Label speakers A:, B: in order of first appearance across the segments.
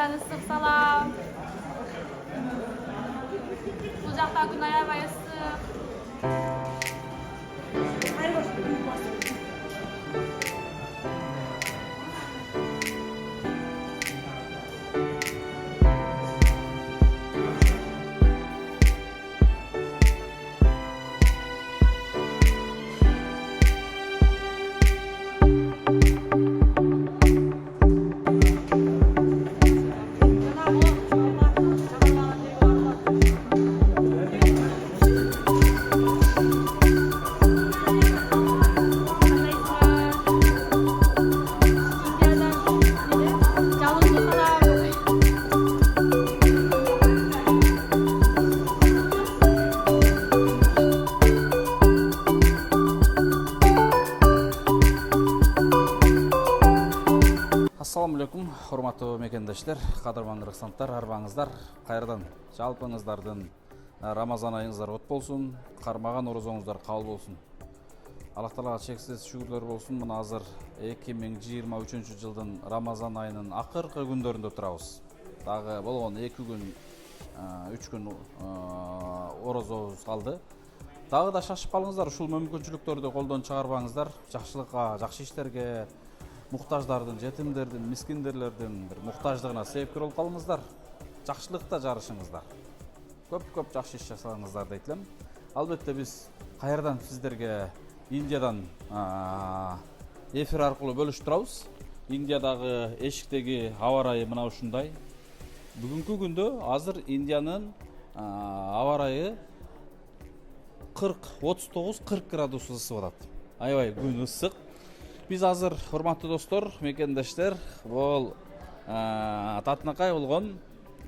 A: Индиядан ыстық салам. Бұл жақта күн аябай ыстық.
B: Assalamu alaikum, hormatly mekендештер, кадырман кыргызстандар, арбаңыздар, кайрадан жалпыңыздардын Рамазан айыңыздар от болсун, кармаган орозоңуздар кабыл болсун. Аллах Таалага чексиз шүгүрлөр болсун. Мына азыр 2023 жылдын Рамазан айынын акыркы күндөрүндө турабыз. Дагы болгон 2 күн, 3 күн орозобуз калды. Дагы да шашып калыңыздар, ушул мүмкүнчүлүктөрдү колдон чыгарбаңыздар, жакшылыкка, жакшы иштерге, muhtaçlardan, yetimlerden, miskinlerden bir muhtaçlığına sebepkar olup kalыңыздар. Жақшылықта жарышыңыздар. Көп жақшы іс жасаңыздар дейтілем. Албетте біз қайырдан сіздерге Индиядан эфир арқылы бөлішіп тұрамыз. Индиядағы эшіктегі ауа райы мына ушундай. Бүгінгі күндө азыр Индияның ауа райы 39-40 градус ысып атат. Аябай күн ысык. Biz hazır, hurmatlı dostlar, mekendештер, бұл татынакай болгон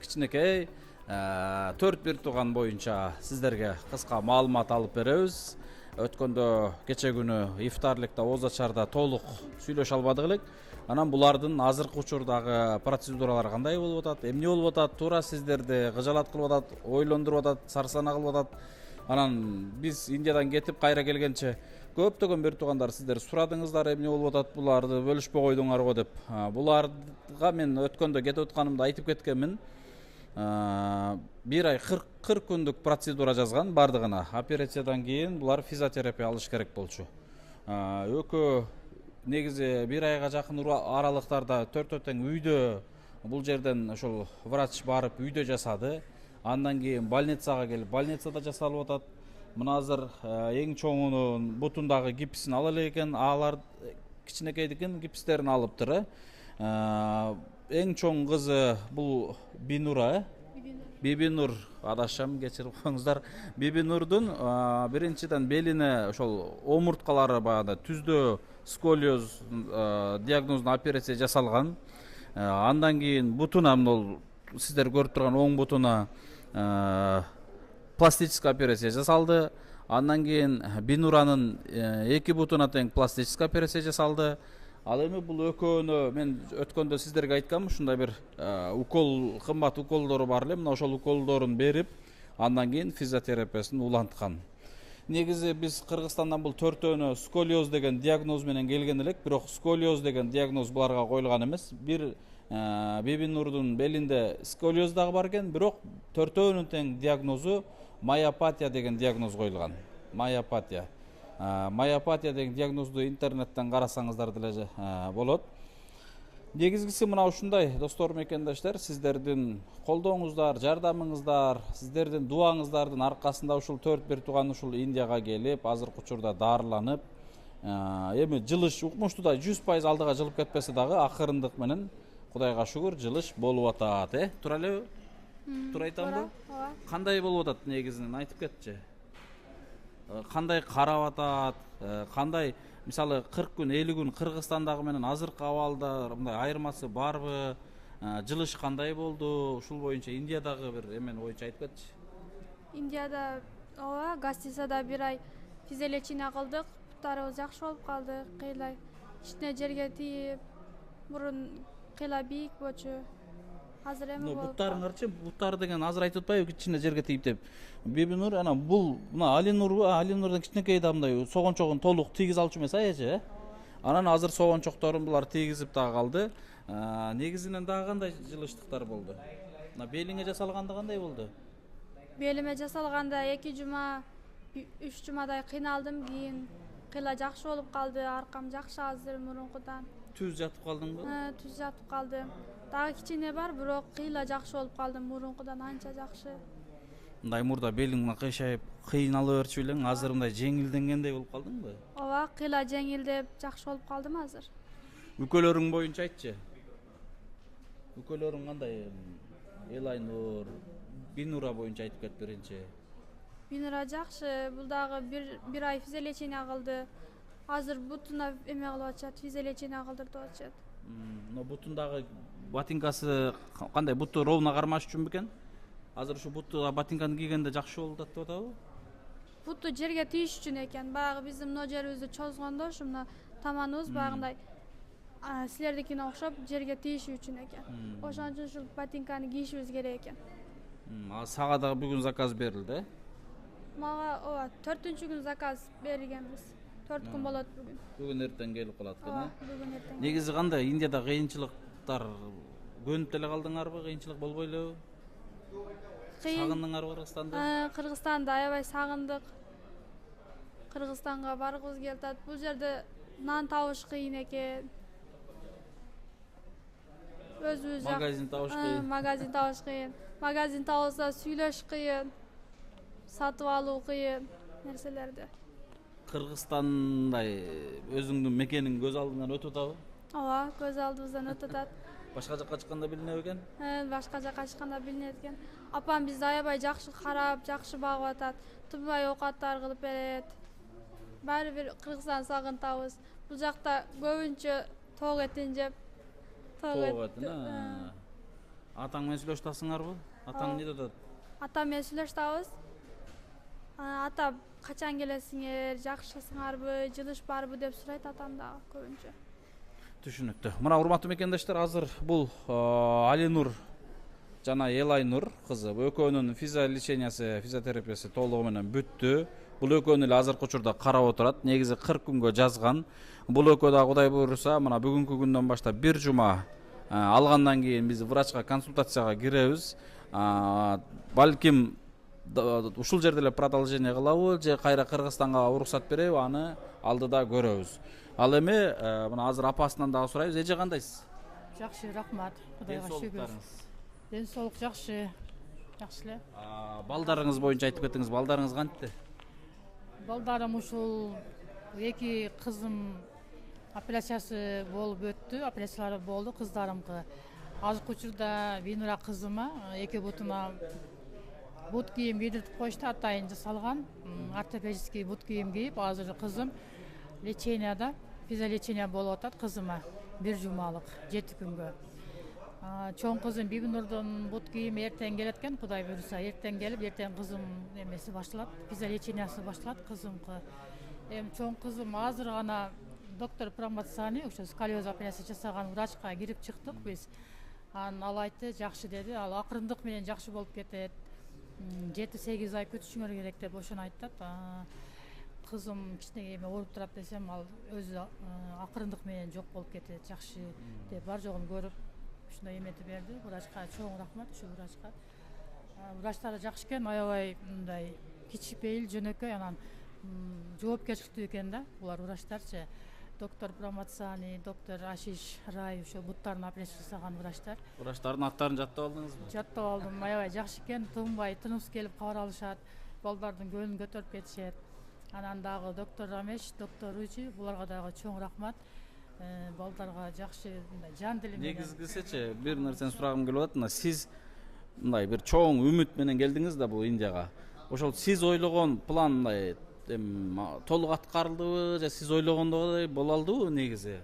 B: кичинекей 4-1 туган боюнча сиздерге кыска маалымат алып беребиз. Өткөндө кече күнү ифтарлыкта озачарда толук сүйлөшө албадык элек. Анан булардын азыркы учурдагы процедуралары кандай болуп атат, эмне болуп атат, туура сиздерди кыжалат кылып атат, ойлондуруп атат, сарсана кылып атат. Анан биз Индиядан кетип кайра келгенче көптөгөн бир туугандар сиздер сурадыңыздар, эмне болуп атат, буларды бөлүшпөй койдуңар го деп. Буларга мен өткөндө кетип атканымда айтып кеткенмин. 1 ай 40 күндүк процедура жазган бардыгына. Операциядан кийин булар физиотерапия алыш керек болчу. Өкө негизи 1 айга жакын аралыктарда төртөтең үйдө бул жерден ошол врач барып үйдө жасады. Андан кийин больницага келип, больницада жасалып атат. Мына азыр эң чоңунун бутундагы гипсин ала элек экен, алар кичинекейдикин гипстерин алыптыр. Эң чоң кызы бул Бинура, Бибинур, адашам, кечирип коюңуздар. Бибинурдун биринчиден белине ошол омурткалары баягы түздө сколиоз диагнозуна операция жасалган. Андан кийин бутуна, сиздер көрүп турган оң бутуна пластическая операция жасалды. Андан кийин Бинуранын 2 бутуна тең пластическая операция жасалды. Ал эми бул экөөнө мен өткөндө сиздерге айткам, ушундай бир укол, кымбат уколдору бар эле. Мына ошол уколдорун берип, андан кийин физиотерапиясын уланткан. Негизи биз Кыргызстандан бул төртөөнө сколиоз деген диагноз менен келген элек, бирок сколиоз деген диагноз буларга коюлган эмес. Бир Бибинурдун белинде сколиоз дагы бар экен, бирок төртөөнүн тең диагнозу майопатия деген диагноз коюлган. Майопатия. Майопатия деген диагнозду интернеттен карасаңыздар деле болот. Негизгиси мына ушундай, достор мекендештер, сиздердин колдооңуздар, жардамыңыздар, сиздердин дуаңыздардын аркасында ушул 4-1 туган ушул Индияга келип, азыркы учурда дарыланып, эми жылыш укмуштуудай 100% алдыга жылып кетпесе дагы акырындык менен Кудайга шүгүр жылыш болуп атат, Туура элеби? Туура айтамбы? Кандай болуп атат негизинен айтып кетчи. Кандай карап атат, кандай, мисалы 40 күн, 50 күн Кыргызстандагы менен азыркы абалда мындай айырмасы барбы? Жылыш кандай болду? Ушул боюнча Индиядагы бир эмен боюнча айтып кетчи.
A: Индияда гостиницада 1 ай физиолечение кылдык, буттарыбыз жакшы болуп калды, кыйла ичине жерге тийип, мурун кыйла бийик болчу. Азыр эми болуп.
B: Буттарыңарчы, буттар деген азыр айтып атпайбы, ичине жерге тийип деп. Бибинур, ана бул, мына Алинурдан кичинекей да мындай согончогун толук тийгиз алчу эмес эже. Анан азыр согончокторун булар тийгизип дагы калды. Негизинен дагы кандай жылыштыктар болду? Мына белиңе жасалганда кандай болду?
A: Белиме жасалганда 2 жума 3 жумадай кыйналдым, кийин кыйла жакшы болуп калды, аркам жакшы азыр мурункудан.
B: Түз жатып калдыңбы?
A: Түз жатып калдым. Дагы кичине бар, бирок кыйла жакшы болуп калдым, мурункудан анча жакшы.
B: Мындай мурда белиң кыйшайып, кыйналып берчү элең, азыр мындай жеңилденгендей болуп калдыңбы?
A: Ооба, кыйла жеңилдеп жакшы болуп калдым азыр.
B: Үкөлөрүң боюнча айтчы. Үкөлөрүң кандай? Элайнур, Бинура боюнча айтып кет биринчи.
A: Бинура жакшы, бул дагы бир ай физиолечение кылды. Азыр бутуна эме кылып атышат, физиолечение кылдырып атышат.
B: Но бутундагы ботинкасы кандай? Буту ровно кармаш үчүн бекен? Азыр ушу бутуга ботинканы кийгенде жакшы болуп атабы?
A: Буту жерге тийиш үчүн экен. Баягы биздин мына жерибизди чозгондо, ушу мына таманыбыз баягындай силердикине окшоп жерге тийиши үчүн экен. Ошон үчүн ушул ботинканы кийишибиз керек экен.
B: Сага дагы бүгүн заказ берилди, э?
A: Мага ооба 4-күн заказ берилгенбиз. 4 күн болот бүгүн.
B: Бүгүн эртең келип калат экен, э?
A: Бүгүн эртең.
B: Негизи кандай? Индияда кыйынчылыктар көнүп деле калдыңарбы? Кыйынчылык болбой элеби? Сагындыңарбы Кыргызстанды?
A: Кыргызстанды аябай сагындык. Кыргызстанга баргыбыз келип атат. Бул жерде нан табыш кыйын экен. Өзүбүз
B: Магазин табыш кыйын.
A: Магазин табыш кыйын. Магазин табылса сүйлөш кыйын. Сатып алуу кыйын нерселерди.
B: Кыргызстандай өзүңдүн мекениң көз алдыңан өтүп атабы?
A: Ооба, көз алдыбыздан өтүп атат.
B: Башка жакка чыкканда билине экен?
A: Башка жакка чыкканда билинет экен. Апам бизди аябай жакшы карап, жакшы багып атат. Тынбай оокаттар кылып берет. Баары бир Кыргызстан сагынтабыз. Бул жакта көбүнчө тоок этин жеп,
B: тоок этин. Атаң менен сүйлөшүп атасыңарбы? Атаң эмне деп атат?
A: Атам менен сүйлөшүп атабыз. Ата качан келесиңер, жакшысыңарбы, жылыш барбы деп сурайт атам дагы көбүнчө.
B: Түшүнүктүү. Мына урматтуу мекендештер, азыр бул Алинур жана Элайнур кызы. Экөөнүн физиолечениясы, физиотерапиясы толугу менен бүттү. Бул экөөнү эле азыркы учурда карап отурат. Негизи 40 күнгө жазган. Бул экөө да Кудай буйруса, мына бүгүнкү күндөн баштап 1 жума алгандан кийин биз врачка консультацияга киребиз. Балким ушул жерде эле продолжение кылабы же кайра Кыргызстанга уруксат береби, аны алдыда көрөбүз. Ал эми мына азыр апасынан дагы сурайбыз. Эже кандайсыз?
C: Жакшы, рахмат. Кудайга шүгүр. Ден соолук жакшы. Жакшы эле.
B: Балдарыңыз боюнча айтып кетиңиз. Балдарыңыз кантты?
C: Балдарым ушул 2 кызым операциясы болуп өттү. Операциялары болду кыздарымгы. Азыркы учурда Бинура кызыма 2 бутуна бут кийим кийдиртип коюшту, атайын жасалган. Ортопедический бут кийим кийип, азыр кызым леченияда, физиолечение болуп атат кызыма 1 жумалык 7 күнгө. Чоң кызым Бибинурдун бут кийими эртең келет экен, Кудай буйруса, эртең келип, эртең кызым эмеси башталат, физиолечениясы башталат кызымкы. Чоң кызым азыр гана доктор Праматсани, ошо сколиоз операция жасаган врачка кирип чыктык биз. Ал айтты, жакшы деди, ал акырындык менен жакшы болуп кетет. 7-8 ай күтүшүңөр керек деп ошону айтат. Кызым кичине эме ооруп турат десем, ал өзү акырындык менен жок болуп кетет, жакшы деп бар жогун көрүп ушундай эметип берди. Врачка чоң рахмат, ушу врачка. Врачтары жакшы экен, аябай мындай кичипейил, жөнөкөй, анан жоопкерчиликтүү экен да, булар врачтарчы. Доктор Праматсани, доктор Ашиш Рай, ошо буттарын операция жасаган врачтар.
B: Врачтардын аттарын жаттап алдыңызбы?
C: Жаттап алдым, аябай жакшы экен, тынбай, тыныс келип кабар алышат, балдардын көңүлүн көтөрүп кетишет. Анан дагы доктор Рамеш, доктор Ручи, буларга дагы чоң рахмат. Балдарга жакшы жан дили менен.
B: Негизгисечи бир нерсени сурагым келип атат. Мына сиз мындай бир чоң үмүт менен келдиңиз да бул Индияга. Ошол сиз ойлогон план мындай толук аткарылдыбы же сиз ойлогондой боло алдыбы негизи?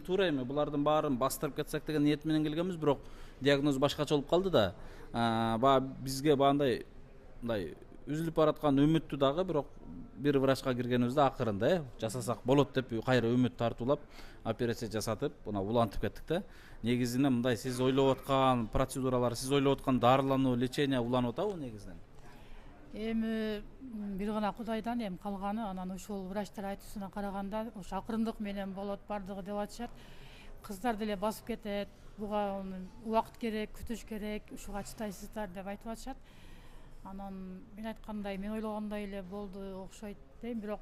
B: Туура эми булардын баарын бастырып кетсек деген ниет менен келгенбиз, бирок диагноз башкача болуп калды да. Бизге баандай мындай үзүлүп бараткан үмүттү дагы бирок бир врачка киргенибизде акырында жасасак болот деп кайра үмүт тартуулап операция жасатып, мына улантып кеттик да. Негизинен мындай сиз ойлоп аткан процедуралар, сиз ойлоп аткан дарылануу, лечение уланып атабы негизинен?
C: Эми бир гана Кудайдан эми калганы, анан ушул врачтар айтуусуна караганда ушу акырындык менен болот бардыгы деп атышат. Кыздар деле басып кетет, буга убакыт керек, күтүш керек, ушуга чыдайсыздар деп айтып атышат. Анан мен айткандай, мен ойлогондой эле болду окшойт дейм, бирок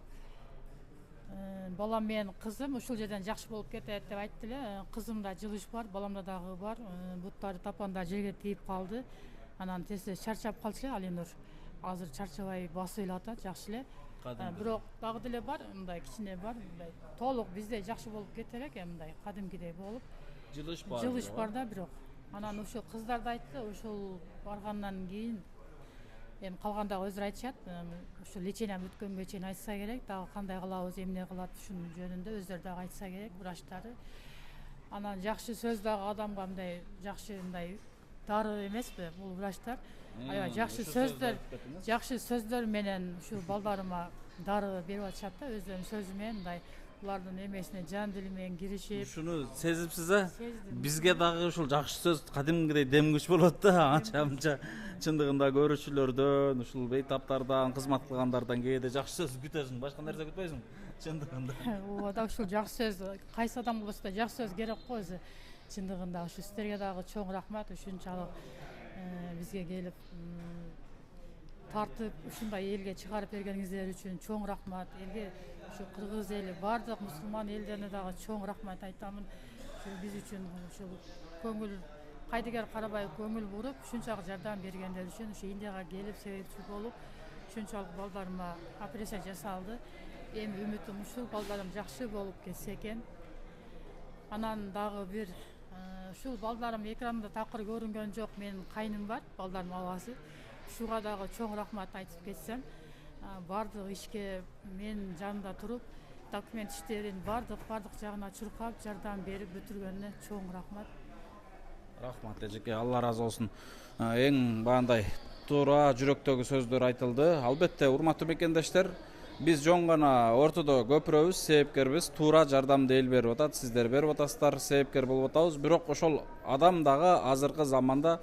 C: балам менен кызым ушул жерден жакшы болуп кетет деп айтты эле. Кызымда жылыш бар, баламда дагы бар. Буттары тапанда жерге тийип калды. Анан тез чарчап калчу эле Алинур. Азыр чарчабай басып эле атат, жакшы эле. Бирок дагы деле бар, мындай кичине бар, мындай толук биздей жакшы болуп кете элек, мындай кадимкидей болуп. Жылыш бар да бирок. Анан ошо кыздар да айтты, ошол баргандан кийин эми калгандагы өзүрү айтышат, ошо лечение бүткөнгө чейин айтса керек, дагы кандай кылабыз, эмне кылат ушунун жөнүндө өздөрү дагы айтса керек, врачтары. Анан жакшы сөз дагы адамга мындай жакшы мындай дары эмеспи бул врачтар? Аябай жакшы сөздөр менен ушу балдарыма дары берип атышат да, өздөрүнүн сөзү менен мындай булардын эмесине жан дили менен киришип.
B: Ушуну сезипсиз а? Бизге дагы ушул жакшы сөз кадимгидей демгүч болот да, анча-мынча чындыгында көрүүчүлөрдөн, ушул бейтаптардан, кызмат кылгандардан кээде жакшы сөз күтөсүң, башка нерсе күтпөйсүң чындыгында.
C: Ооба да, ушул жакшы сөз кайсы адамга болсо да жакшы сөз керек го өзү. Чындыгында ушу сиздерге дагы чоң рахмат, ушунчалык бизге келип тартып ушундай элге чыгарып бергениңиздер үчүн чоң рахмат. Элге ушу кыргыз эли, бардык мусулман элдерине дагы чоң рахмат айтамын. Биз үчүн ушул көңүл кайдыгер карабай көңүл буруп, ушунчалык жардам бергендер үчүн, ушу Индияга келип себепчи болуп, ушунчалык балдарыма операция жасалды. Эми үмүтүм ушул балдарым жакшы болуп кетсе экен. Анан дагы бир ушул балдарым экранда такыр көрүнгөн жок, менин кайным бар, балдарымдын абасы. Ушуга дагы чоң рахмат айтып кетсем, бардык ишке мен жанында туруп, документ иштерин бардык жагына чуркап, жардам берип бүтүргөнүнө чоң рахмат.
B: Рахмат эжеке, Алла разы болсун. Эң баандай туура жүрөктөгү сөздөр айтылды. Албетте, урматтуу мекендештер, биз жон гана ортодо көпүрөбүз, себепкербиз, туура жардамды эл берип атат, сиздер берип атасыздар, себепкер болуп атабыз. Бирок ошол адам дагы азыркы заманда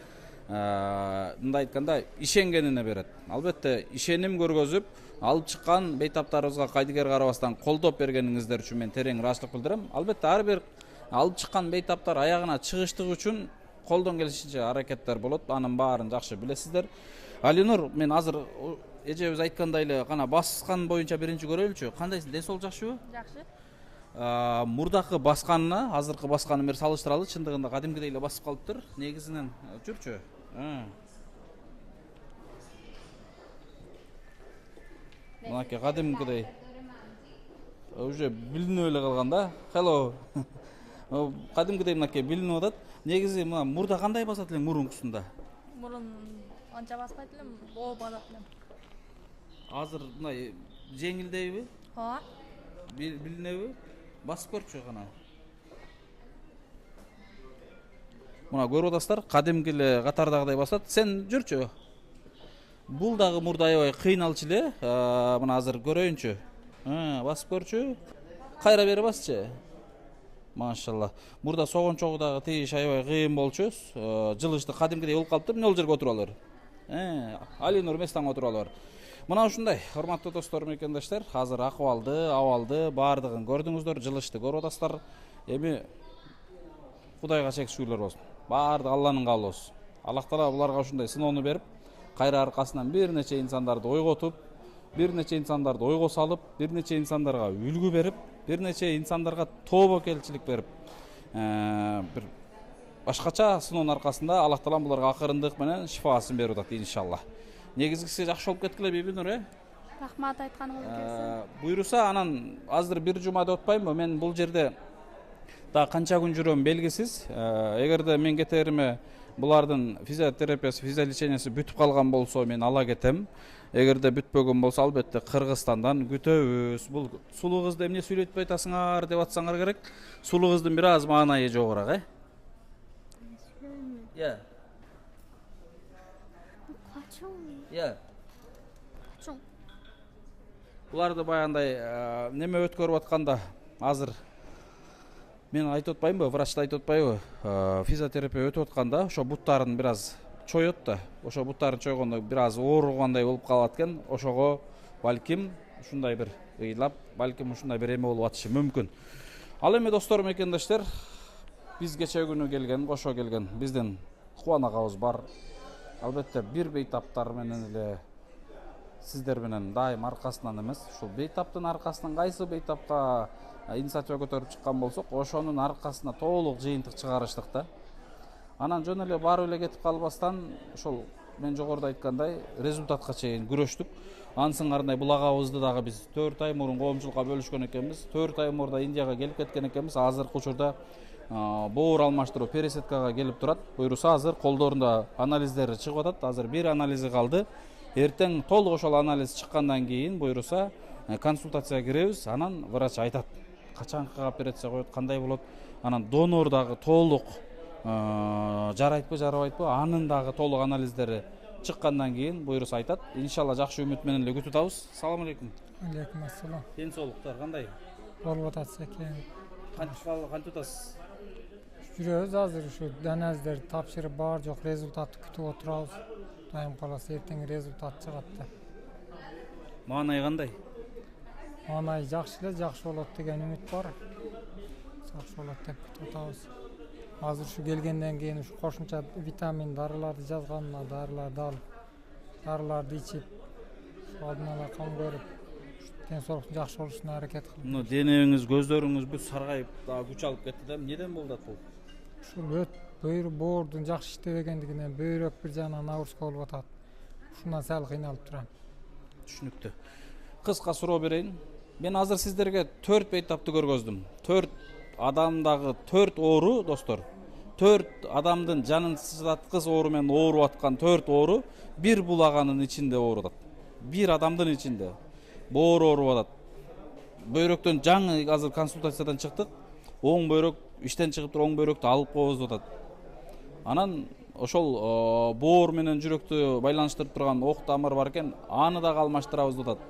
B: мындай айтканда ишенгенине берет. Албетте, ишеним көргөзүп, алып чыккан бейтаптарыбызга кайдыгер карабастан колдоп бергениңиздер үчүн мен терең ыраазычылык билдирем. Албетте, ар бир алып чыккан бейтаптар аягына чыгыштыгы үчүн колдон келишинче аракеттер болот. Анын баарын жакшы билесиздер. Алинур, мен азыр эжебиз айткандай эле гана баскан боюнча биринчи көрөлүчү. Кандайсың? Ден соолук жакшыбы?
A: Жакшы.
B: Мурдакы басканына азыркы басканы менен салыштыралы, чындыгында кадимгидей эле басып калыптыр. Негизинен жүрчү. Мынакей кадимгидей уже билинип эле калган да. Hello. Кадимгидей мынакей билинип атат. Негизи мына мурда кандай басат элең мурункусунда?
A: Мурун анча баспайт элем, оо басат элем.
B: Азыр мындай жеңилдейби?
A: Ооба.
B: Билинеби? Басып көрчү гана. Мына көрүп атасыздар, кадимки эле катардагыдай басат. Сен жүрчү. Бул дагы мурда аябай кыйналчу эле. Мына азыр көрөйүнчү. Басып көрчү. Кайра бери басчы. Машалла. Мурда согончогу дагы тийиш аябай кыйын болчу. Жылышты кадимкидей болуп калыптыр. Эмне ол жерге отуруп алыр? Алинур местан отуруп алыр. Мына ушундай, урматтуу достор, мекендештер, азыр акыбалды, абалды баардыгын көрдүңүздөр, жылышты көрүп атасыздар. Эми Кудайга чек шүгүрлөр болсун. Баардыгы Алланын каалоосу. Аллах Таала буларга ушундай сыноону берип, кайра аркасынан бир нече инсандарды ойготуп, бир нече инсандарды ойго салып, бир нече инсандарга үлгү берип, бир нече инсандарга тобокелчилик берип, бир башкача сыноонун аркасында Аллах Таала буларга акырындык менен шифасын берип атат иншалла. Негизгиси жакшы болуп кеткиле Бибинур,
A: Рахмат айтканыңыз келсин.
B: Буйруса, анан азыр бир жума деп атпаймынбы? Мен бул жерде да канча күн жүрөм белгисиз. Эгерде мен кетериме булардын физиотерапиясы, физиолечениясы бүтүп калган болсо, мен ала кетем. Эгерде бүтпөгөн болсо, албетте Кыргызстандан күтөбүз. Бул сулуу кызды эмне сүйлөтпөй атасыңар деп атсаңар керек. Сулуу кыздын бир аз маанайы жогорак,
A: Качың.
B: Буларды баягындай неме өткөрүп атканда азыр мен айтып атпаймынбы, врачта айтып атпайбы? Физиотерапия өтүп атканда ошо буттарын бир аз чоет да. Ошо буттарын чойгондо бир аз ооругандай болуп калат экен. Ошого балким ушундай бир ыйлап, балким ушундай бир эме болуп атышы мүмкүн. Ал эми достор мекендештер, биз кече күнү келген, кошо келген биздин кубанагыбыз бар. Албетте бир бейтаптар менен эле сиздер менен дайым аркасынан эмес, ушул бейтаптын аркасынан кайсы бейтапка инициатива көтөрүп чыккан болсок, ошонун аркасына толук жыйынтык чыгарыштык да. Анан жөн эле барып эле кетип калбастан, ошол мен жогоруда айткандай результатка чейин күрөштүк. Анын сыңарындай бул агабызды дагы биз 4 ай мурун коомчулукка бөлүшкөн экенбиз. 4 ай мурда Индияга келип кеткен экенбиз. Азыркы учурда боор алмаштыруу пересеткага келип турат. Буюрса азыр колдорунда анализдери чыгып атат. Азыр бир анализи калды. Эртең толук ошол анализ чыккандан кийин буюрса консультацияга киребиз. Анан врач айтат качанкы операция коет, кандай болот. Анан донор дагы толук жарайтпы, жарабайтпы, анын дагы толук анализдери чыккандан кийин буюрса айтат. Иншалла жакшы үмүт менен эле күтүп атабыз. Салам алейкум.
D: Алейкум ассалам.
B: Ден соолуктар кандай?
D: Болуп атат экен.
B: Кантип атасыз?
D: Жүрөбүз азыр ушу анализдер тапшырып бар жок результатты күтүп отурабыз. Дайым каласа эртең результат чыгат да.
B: Маанай кандай?
D: Маанай жакшы эле, жакшы болот деген үмүт бар. Жакшы болот деп күтүп атабыз. Азыр ушу келгенден кийин ушу кошумча витамин дарыларды жазганына дарыларды алып, дарыларды ичип, алдын ала кам көрүп, ден соолуктун жакшы болушуна аракет кылып.
B: Мына денеңиз, көздөрүңүз бүт саргайып, дагы күч алып кетти да. Эмнеден болду бул?
D: Ушул боордун жакшы иштебегендигинен бөйрөк бир жагынан нагрузка болуп атат. Ушундан сал кыйналып турам.
B: Түшүнүктүү. Кыска суроо берейин. Мен азыр сиздерге 4 бейтапты көргөздүм. 4 адамдагы 4 оору, достор. 4 адамдын жанын сыздаткыс оору менен ооруп аткан 4 оору бир булаганын ичинде ооруп атат. Бир адамдын ичинде боор ооруп атат. Бөйрөктөн жаңы азыр консультациядан чыктык. Оң бөйрөк иштен чыгып туруп оң бөйрөктү алып коебуз деп атат. Анан ошол боор менен жүрөктү байланыштырып турган ок тамыр бар экен, аны дагы алмаштырабыз деп атат.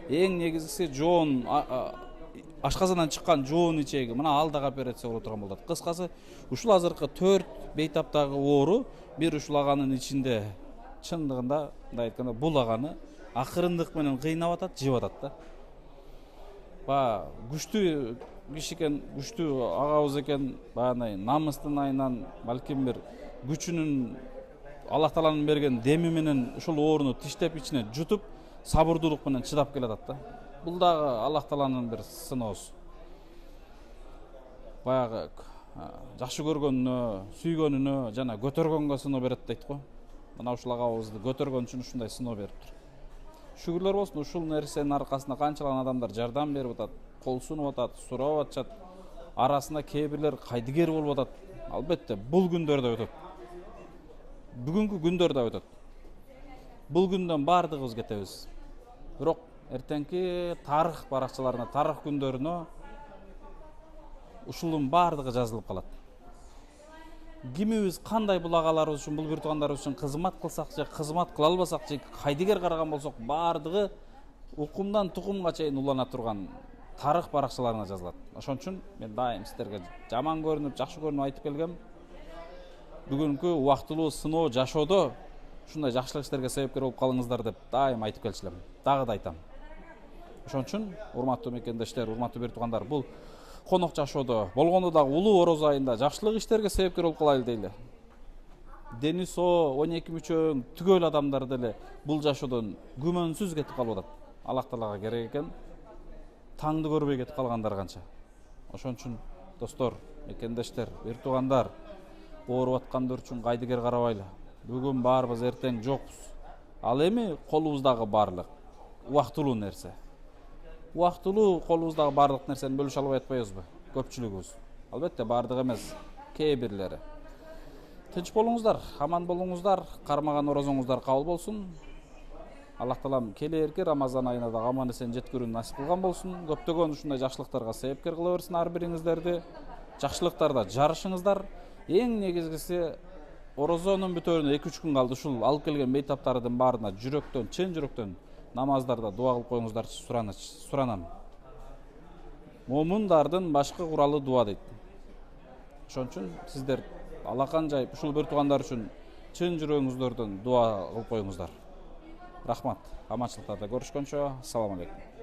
B: Эң негизгиси жоон, ашказандан чыккан жоон ичеги, мына ал дагы операция боло турган болот. Кыскасы, ушул азыркы 4 бейтаптагы оору бир ушулаганын ичинде чындыгында, мындай айтканда, булаганы акырындык менен кыйнап атат, жеп атат да. Ба күчтүү киши экен, күчтүү агабыз экен, баягындай намыстын айынан балким бир күчүнүн Аллах Тааланын берген деми менен ушул ооруну тиштеп ичине жутуп, сабырдуулук менен чыдап келатат да. Бул дагы Аллах Тааланын бир сыноосу. Баягы жакшы көргөнүнө, сүйгөнүнө жана көтөргөнгө сыноо берет дейт го. Мына ушул агабызды көтөргөн үчүн ушундай сыноо бериптир. Шүгүрлөр болсун, ушул нерсенин аркасында канчалаган адамдар жардам берип атат, кол сунуп атат, сурап атышат. Арасында кээ бирлер кайдыгер болуп атат. Албетте, бул күндөр да өтөт. Бүгүнкү күндөр да өтөт. Бул күндөн бардыгыбыз кетебиз. Бирок эртеңки тарых баракчаларына, тарых күндөрүнө ушулун бардыгы жазылып калат. Кимибиз кандай булагаларыбыз үчүн, бул биртугандарыбыз үчүн кызмат кылсак же кызмат кыла албасак же кайдыгер караган болсок, бардыгы укумдан тукумга чейин улана турган тарых баракчаларына жазылат. Ошон үчүн мен дайым сиздерге жаман көрүнүп, жакшы көрүнүп айтып келгем. Бүгүнкү убактылуу сыноо жашоодо ушундай жакшылык иштерге себепкер болуп калыңыздар деп дайым айтып келчүлөм. Дагы да айтам. Ошон үчүн урматтуу мекендештер, урматтуу биртугандар, бул конок жашоодо болгондо дагы улуу ороз айында жакшылык иштерге себепкер болуп калайлы дейли. Дени соо, 12 мүчөң түгөл адамдар деле бул жашоодон күмөнсүз кетип калып атат. Аллах Таалага керек экен. Таңды көрбөй кетип калгандар канча. Ошон үчүн достор, мекендештер, биртугандар, ооруп аткандар үчүн кайдыгер карабайлы. Бүгүн барбыз, эртең жокпуз. Ал эми колубуздагы барлык убактылуу нерсе. Убактылуу колубуздагы барлык нерсени бөлүшө албай атпайбызбы? Көпчүлүгүбүз. Албетте бардыгы эмес, кээ бирлери. Тынч болуңуздар, аман болуңуздар, кармаган орозоңуздар кабыл болсун. Аллах Таалам келерки Рамазан айына да аман эсен жеткирүүнү насип кылган болсун. Көптөгөн ушундай жакшылыктарга себепкер кыла берсин ар бириңиздерди. Жакшылыктарда жарышыңыздар. Эң негизгиси орозонун бүтөрүнө 2-3 күн калды. Ушул алып келген бейтаптардын баарына жүрөктөн, чын жүрөктөн намаздарда дуа кылып коюңуздарчы, суранам. Момундардын башкы куралы дуа дейт. Ошон үчүн сиздер алакан жайып ушул бир туугандар үчүн чын жүрөгүңүздөрдөн дуа кылып коюңуздар. Рахмат. Аманчылыктарда көрүшкөнчө, assalomu alaykum.